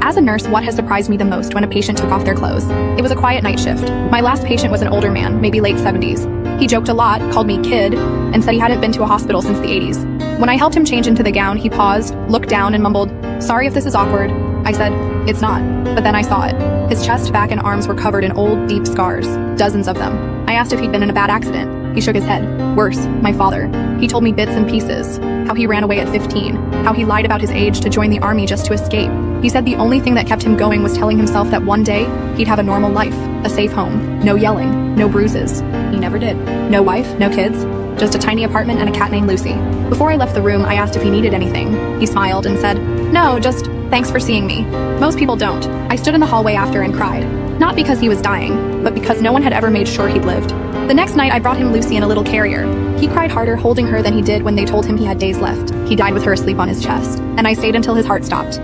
As a nurse, what has surprised me the most when a patient took off their clothes? It was a quiet night shift. My last patient was an older man, maybe late 70s. He joked a lot, called me kid, and said he hadn't been to a hospital since the 80s. When I helped him change into the gown, he paused, looked down, and mumbled, "Sorry if this is awkward." I said, "It's not." But then I saw it. His chest, back, and arms were covered in old, deep scars, dozens of them. I asked if he'd been in a bad accident. He shook his head. Worse, my father. He told me bits and pieces. How he ran away at 15. How he lied about his age to join the army just to escape. He said the only thing that kept him going was telling himself that one day he'd have a normal life, a safe home, no yelling, no bruises. He never did. No wife, no kids, just a tiny apartment and a cat named Lucy. Before I left the room, I asked if he needed anything. He smiled and said, "No, just thanks for seeing me." Most people don't. I stood in the hallway after and cried. Not because he was dying, but because no one had ever made sure he'd lived. The next night, I brought him Lucy in a little carrier. He cried harder holding her than he did when they told him he had days left. He died with her asleep on his chest, and I stayed until his heart stopped.